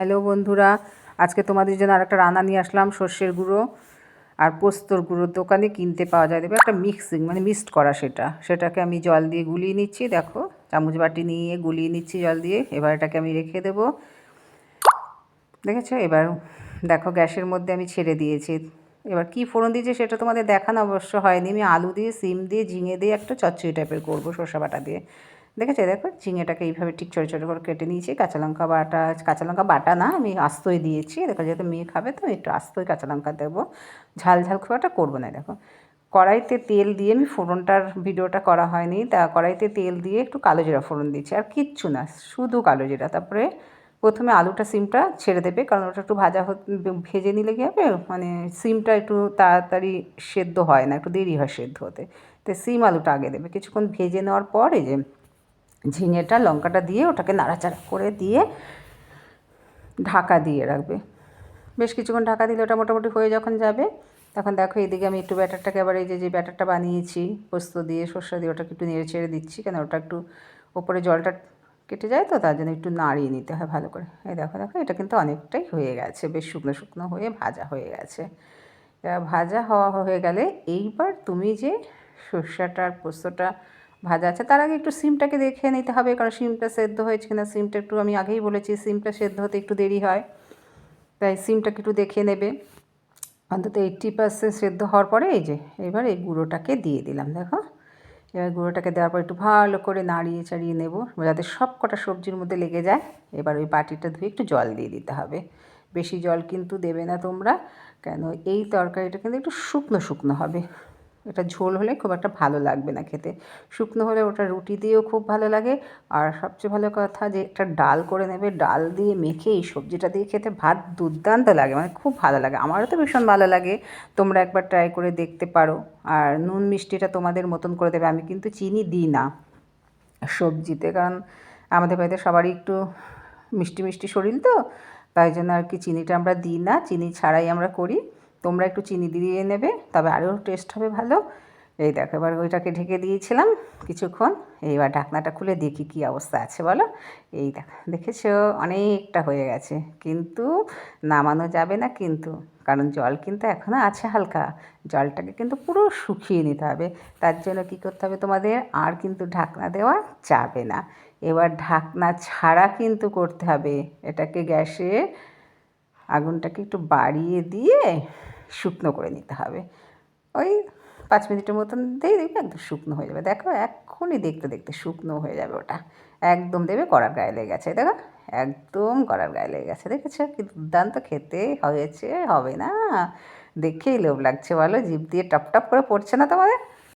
Hello বন্ধুরা, আজকে তোমাদের জন্য আরেকটা রান্না নিয়ে আসলাম। সর্ষের গুঁড়ো আর পোস্তর গুঁড়ো দোকানে কিনতে পাওয়া যায়, দেবে একটা মিক্সিং মানে মিক্সড করা। সেটাকে আমি জল দিয়ে গুলিয়ে নিচ্ছি। দেখো, চামচ বাটি নিয়ে গুলিয়ে নিচ্ছি জল দিয়ে। এবার এটাকে আমি রেখে দেবো। দেখেছো? এবার দেখো, গ্যাসের মধ্যে আমি ছেড়ে দিয়েছি। এবার কি ফোড়ন দিয়েছি সেটা তোমাদের দেখানো অবশ্য হয়নি। আমি আলু দিয়ে, সিম দিয়ে, ঝিঙে দিয়ে একটা চচ্চড়ি টাইপের করবো সরষে বাটা দিয়ে। দেখেছো? দেখো, ঝিঙেটাকে এইভাবে ঠিক ছোটো ছোটো করে কেটে নিয়েছি। কাঁচা লঙ্কা বাটা না, আমি আস্তই দিয়েছি। দেখো, যেহেতু মেয়ে খাবে তো একটু আস্তই কাঁচা লঙ্কা দেবো। ঝাল ঝাল খুব একটা করবো না। দেখো, কড়াইতে তেল দিয়ে, আমি ফোড়নটার ভিডিওটা করা হয়নি, তা কড়াইতে তেল দিয়ে একটু কালো জিরা ফোড়ন দিচ্ছি, আর কিচ্ছু না, শুধু কালো জিরা। তারপরে প্রথমে আলুটা, সিমটা ছেড়ে দেবে, কারণ ওটা একটু ভেজে নিলে কী হবে, মানে সিমটা একটু তাড়াতাড়ি সেদ্ধ হয় না, একটু দেরি হয় সেদ্ধ হতে। তো সিম আলুটা আগে দেবে। কিছুক্ষণ ভেজে নেওয়ার পরে যে ঝিঙেটা, লঙ্কাটা দিয়ে ওটাকে নাড়াচাড়া করে দিয়ে ঢাকা দিয়ে রাখবে। বেশ কিছুক্ষণ ঢাকা দিলে ওটা মোটামুটি হয়ে যখন যাবে, তখন দেখো এদিকে আমি একটু ব্যাটারটাকে আবার এই যে ব্যাটারটা বানিয়েছি পোস্ত দিয়ে, সর্ষে দিয়ে, ওটাকে একটু নেড়ে ছেড়ে দিচ্ছি। কেন, ওটা একটু ওপরে জলটা কেটে যায় তো, তার জন্য একটু নাড়িয়ে নিতে হয় ভালো করে। এই দেখো দেখো, এটা কিন্তু অনেকটাই হয়ে গেছে, বেশ শুকনো শুকনো হয়ে ভাজা হয়ে গেছে। ভাজা হওয়া হয়ে গেলে এইবার তুমি যে সর্ষেটা আর পোস্তটা ভাজা আছে, তার আগে একটু সিমটাকে দেখে নিতে হবে, কারণ সিমটা সেদ্ধ হয়েছে কিনা। সিমটা একটু, আমি আগেই বলেছি, সিমটা সেদ্ধ হতে একটু দেরি হয়, তাই সিমটাকে একটু দেখে নেবে। অন্তত 80% সেদ্ধ হওয়ার পরে এই যে এবার এই গুঁড়োটাকে দিয়ে দিলাম। দেখো, এবার গুঁড়োটাকে দেওয়ার পর একটু ভালো করে নাড়িয়ে চাড়িয়ে নেব, যাতে সব কটা সবজির মধ্যে লেগে যায়। এবার ওই বাটিটা ধুয়ে একটু জল দিয়ে দিতে হবে। বেশি জল কিন্তু দেবে না তোমরা, কেন এই তরকারিটা কিন্তু একটু শুকনো শুকনো হবে। এটা ঝোল হলে খুব একটা ভালো লাগবে না খেতে। শুকনো হলে ওটা রুটি দিয়েও খুব ভালো লাগে। আর সবচেয়ে ভালো কথা যে একটা ডাল করে নেবে, ডাল দিয়ে মেখে এই সবজিটা দিয়ে খেতে ভাত দুর্দান্ত লাগে, মানে খুব ভালো লাগে। আমারও তো ভীষণ ভালো লাগে। তোমরা একবার ট্রাই করে দেখতে পারো। আর নুন মিষ্টিটা তোমাদের মতন করে দেবে। আমি কিন্তু চিনি দিই না সবজিতে, কারণ আমাদের বাড়িতে সবারই একটু মিষ্টি মিষ্টি শরীর তো, তাই জন্য আর কি চিনিটা আমরা দিই না, চিনি ছাড়াই আমরা করি। তোমরা একটু চিনি দিয়ে নেবে, তবে আরও টেস্ট হবে ভালো। এই দেখো, এবার ওইটাকে ঢেকে দিয়েছিলাম কিছুক্ষণ। এইবার ঢাকনাটা খুলে দেখি কী অবস্থা আছে বলো। এই দেখো, দেখেছো, অনেকটা হয়ে গেছে, কিন্তু নামানো যাবে না কিন্তু, কারণ জল কিন্তু এখনও আছে হালকা। জলটাকে কিন্তু পুরো শুকিয়ে নিতে হবে। তার জন্য কী করতে হবে তোমাদের, আর কিন্তু ঢাকনা দেওয়া যাবে না। এবার ঢাকনা ছাড়া কিন্তু করতে হবে এটাকে। গ্যাসে আগুনটাকে একটু বাড়িয়ে দিয়ে শুকনো করে নিতে হবে। ওই 5 মিনিটের মতন দিয়ে দেখবে একদম শুকনো হয়ে যাবে। দেখো, এক্ষুনি দেখতে দেখতে শুকনো হয়ে যাবে ওটা। একদম দেবে কড়ার গায়ে লেগে গেছে, দেখো, একদম কড়ার গায়ে লেগে গেছে। দেখেছো কি দুর্দান্ত খেতে হয়েছে, হবে না? দেখেই লোভ লাগছে বলো, জিভ দিয়ে টপ টপ করে পড়ছে না তোমাদের?